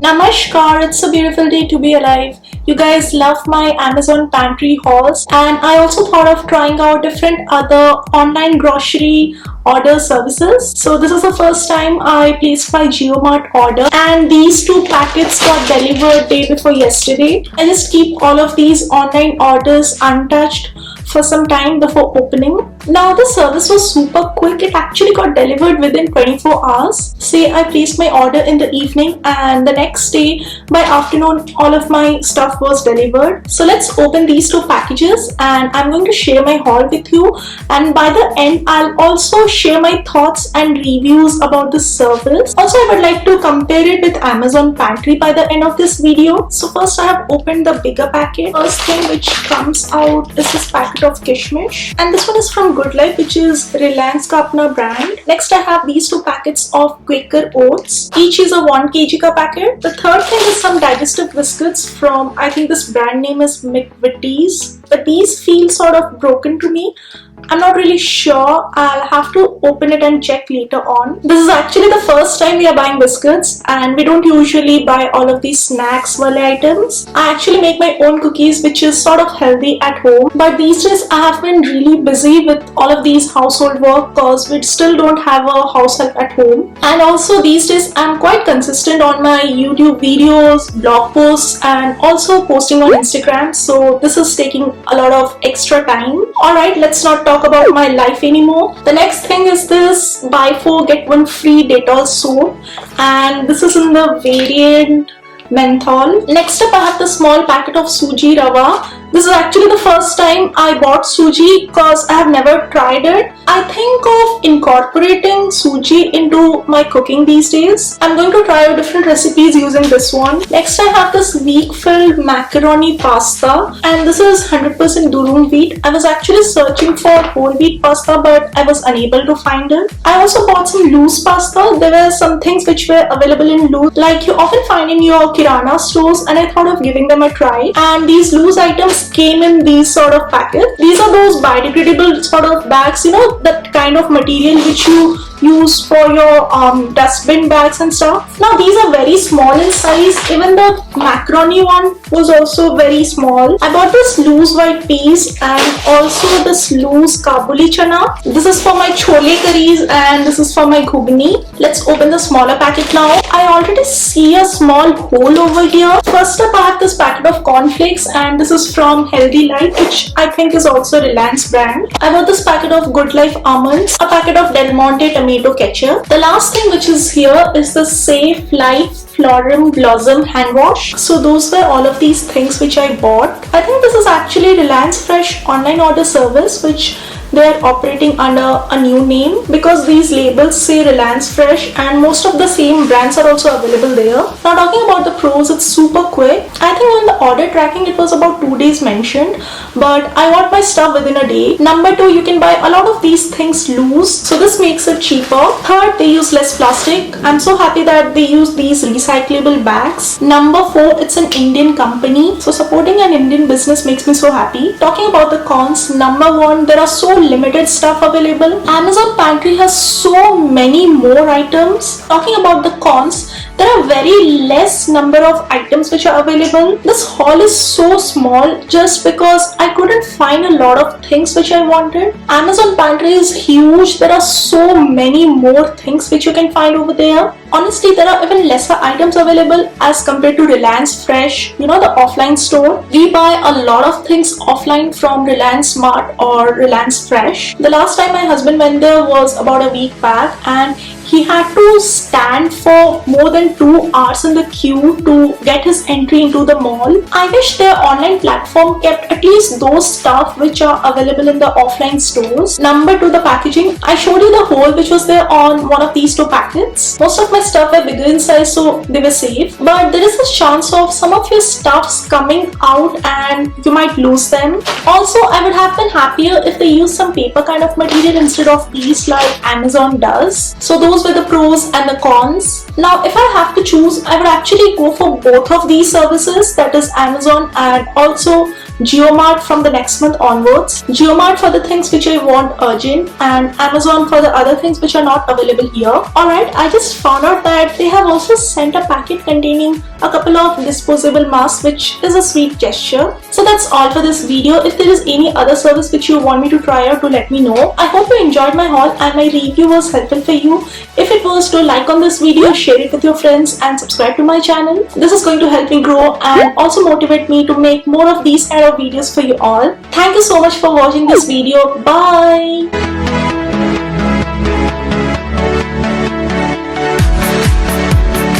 Namaskar, it's a beautiful day to be alive. You guys love my Amazon pantry hauls, and I also thought of trying out different other online grocery order services. So this is the first time I placed my JioMart order, and these two packets got delivered day before yesterday. I just keep all of these online orders untouched for some time before opening. Now the service was super quick. It actually got delivered within 24 hours. Say I placed my order in the evening and the next day by afternoon all of my stuff was delivered. So let's open these two packages and I'm going to share my haul with you, and by the end I'll also share my thoughts and reviews about this service. Also I would like to compare it with Amazon Pantry by the end of this video. So first I have opened the bigger packet. First thing which comes out is this packet of Kishmish, and this one is from Good Life, which is Reliance ka apna brand. Next I have these two packets of Quaker Oats. Each is a 1 kg ka packet. The third thing is some digestive biscuits from, I think this brand name is McVitie's, but these feel sort of broken to me. I'm not really sure. I'll have to open it and check later on. This is actually the first time we are buying biscuits, and we don't usually buy all of these snacks Wale items. I actually make my own cookies, which is sort of healthy at home, but these days I have been really busy with all of these household work because we still don't have a house help at home. And also these days I'm quite consistent on my YouTube videos, blog posts, and also posting on Instagram, so this is taking a lot of extra time. Alright, let's not talk about my life anymore. The next thing is this buy 4 get 1 free Dettol soap, and this is in the variant menthol. Next up I have the small packet of Suji Rava. This is actually the first time I bought Suji because I have never tried it. I think of incorporating Suji into my cooking these days. I'm going to try out different recipes using this one. Next I have this weak-filled macaroni pasta, and this is 100% durum wheat. I was actually searching for whole wheat pasta, but I was unable to find it. I also bought some loose pasta. There were some things which were available in loose, like you often find in your Kirana stores, and I thought of giving them a try. And these loose items came in these sort of packets. These are those biodegradable sort of bags, you know, that kind of material which you use for your dustbin bags and stuff. Now these are very small in size. Even the macaroni one was also very small. I bought this loose white peas and also this loose kabuli chana. This is for my chole curries and this is for my ghugni. Let's open the smaller packet now. I already see a small hole over here. First up I have this packet of cornflakes, and this is from Healthy Life, which I think is also Reliance brand. I bought this packet of Good Life almonds, a packet of Del Monte tomato ketchup. The last thing which is here is the Safe Life Florum Blossom hand wash. So those were all of these things which I bought. I think this is actually Reliance Fresh online order service, which they are operating under a new name because these labels say Reliance Fresh and most of the same brands are also available there. Now talking about the pros, it's super quick. I think on the order tracking it was about 2 days mentioned, but I got my stuff within a day. Number 2, you can buy a lot of these things loose, so this makes it cheaper. Third, they use less plastic. I'm so happy that they use these recyclable bags. Number 4, it's an Indian company, so supporting an Indian business makes me so happy. Talking about the cons, number 1, there are so limited stuff available. Amazon Pantry has so many more items. Talking about the cons, there are very less number of items which are available. This haul is so small just because I couldn't find a lot of things which I wanted. Amazon Pantry is huge. There are so many more things which you can find over there. Honestly, there are even lesser items available as compared to Reliance Fresh, you know, the offline store. We buy a lot of things offline from Reliance Smart or Reliance Fresh. The last time my husband went there was about a week back, and he had to stand for more than 2 hours in the queue to get his entry into the mall. I wish their online platform kept at least those stuff which are available in the offline stores. Number 2, the packaging. I showed you the hole which was there on one of these 2 packets. Most of my stuff were bigger in size, so they were safe. But there is a chance of some of your stuffs coming out and you might lose them. Also, I would have been happier if they used some paper kind of material instead of piece like Amazon does. So those were the pros and the cons. Now if I have to choose, I would actually go for both of these services, that is Amazon and also JioMart from the next month onwards. JioMart for the things which I want urgent and Amazon for the other things which are not available here. Alright, I just found out that they have also sent a packet containing a couple of disposable masks, which is a sweet gesture. So that's all for this video. If there is any other service which you want me to try out, do let me know. I hope you enjoyed my haul and my review was helpful for you. If it was, do like on this video, share it with your friends and subscribe to my channel. This is going to help me grow and also motivate me to make more of these kind of videos for you all. Thank you so much for watching this video. Bye.